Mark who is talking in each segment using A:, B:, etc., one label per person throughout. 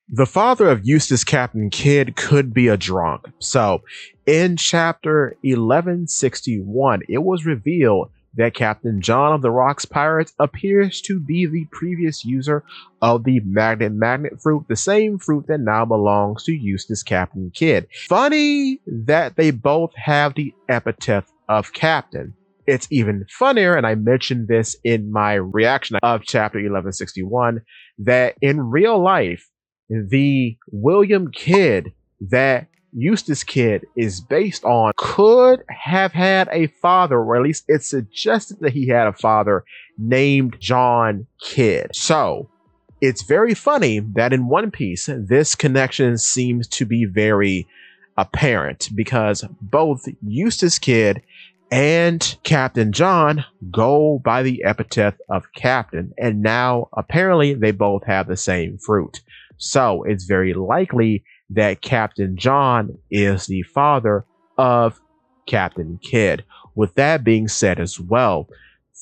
A: The father of Eustace Captain Kidd could be a drunk. So, in chapter 1161, it was revealed that Captain John of the Rocks Pirates appears to be the previous user of the magnet fruit, the same fruit that now belongs to Eustace Captain Kidd. Funny that they both have the epithet of Captain. It's even funnier, and I mentioned this in my reaction of chapter 1161, that in real life, the William Kidd that Eustace Kidd is based on could have had a father, or at least it's suggested that he had a father named John Kidd. So it's very funny that in One Piece, this connection seems to be very apparent because both Eustace Kidd and Captain John go by the epithet of Captain, and now apparently they both have the same fruit. So it's very likely that Captain John is the father of Captain Kidd. With that being said as well,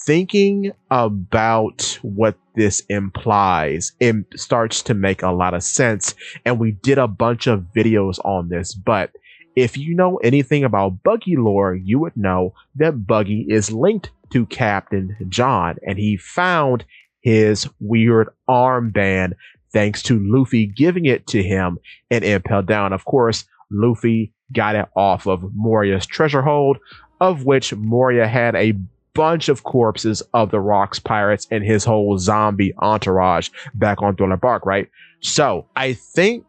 A: thinking about what this implies, it starts to make a lot of sense. And we did a bunch of videos on this, but if you know anything about Buggy lore, you would know that Buggy is linked to Captain John, and he found his weird armband thanks to Luffy giving it to him in Impel Down. Of course, Luffy got it off of Moria's treasure hold, of which Moria had a bunch of corpses of the Rocks Pirates and his whole zombie entourage back on Thriller Bark, right? So I think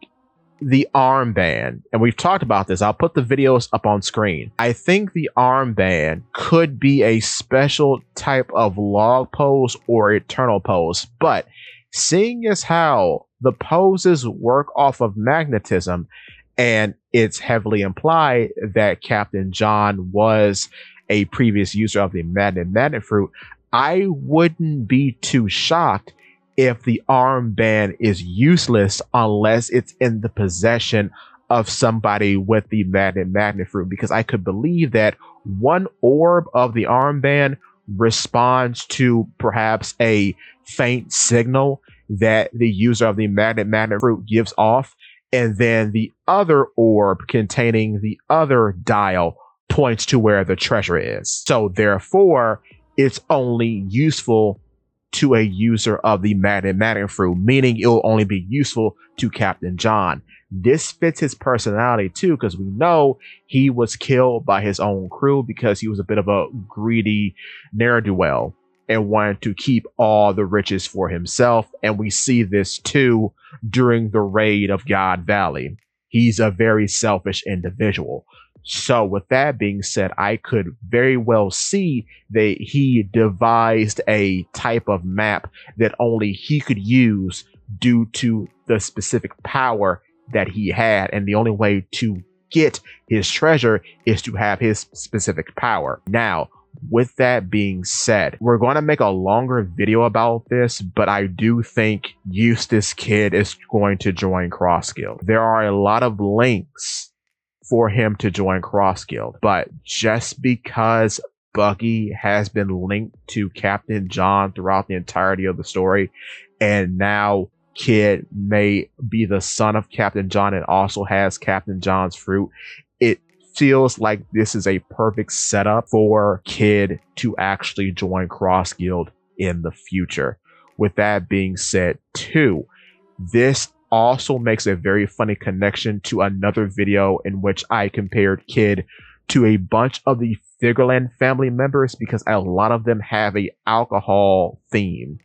A: the armband, and we've talked about this, I'll put the videos up on screen. I think the armband could be a special type of log pose or eternal pose, but seeing as how the poses work off of magnetism, and it's heavily implied that Captain John was a previous user of the magnet fruit, I wouldn't be too shocked if the armband is useless unless it's in the possession of somebody with the magnet fruit, because I could believe that one orb of the armband responds to perhaps a faint signal that the user of the magnet fruit gives off, and then the other orb containing the other dial points to where the treasure is. So therefore, it's only useful to a user of the magnet fruit, meaning it'll only be useful to Captain John. This fits his personality too, because we know he was killed by his own crew because he was a bit of a greedy ne'er-do-well and wanted to keep all the riches for himself. And we see this too during the raid of God Valley. He's a very selfish individual. So with that being said, I could very well see that he devised a type of map that only he could use due to the specific power that he had. And the only way to get his treasure is to have his specific power. Now, with that being said, we're going to make a longer video about this, but I do think Eustace Kidd is going to join Cross Guild. There are a lot of links for him to join Cross Guild, but just because Buggy has been linked to Captain John throughout the entirety of the story, and now Kidd may be the son of Captain John and also has Captain John's fruit, it feels like this is a perfect setup for Kidd to actually join Cross Guild in the future. With that being said too, this also makes a very funny connection to another video in which I compared Kidd to a bunch of the Figureland family members because a lot of them have a alcohol theme.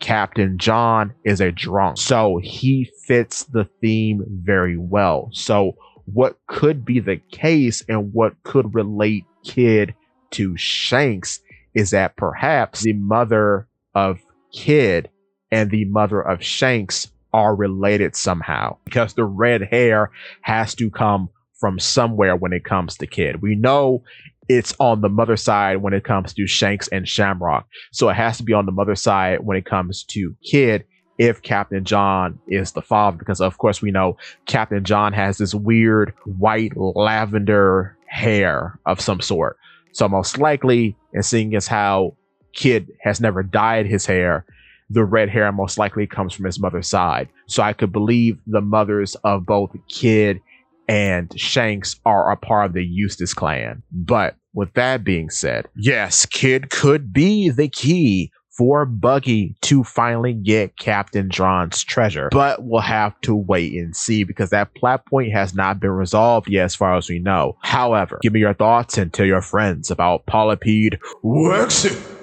A: Captain John is a drunk, so he fits the theme very well. So what could be the case and what could relate Kidd to Shanks is that perhaps the mother of Kidd and the mother of Shanks are related somehow, because the red hair has to come from somewhere when it comes to Kidd. We know it's on the mother side when it comes to Shanks and Shamrock, so it has to be on the mother side when it comes to Kidd if Captain John is the father, because of course we know Captain John has this weird white lavender hair of some sort. So most likely, and seeing as how Kid has never dyed his hair, the red hair most likely comes from his mother's side. So I could believe the mothers of both Kid and Shanks are a part of the Eustace clan. But with that being said, yes, Kid could be the key for Buggy to finally get Captain John's treasure. But we'll have to wait and see, because that plot point has not been resolved yet as far as we know. However, give me your thoughts and tell your friends about Polypede Wexit.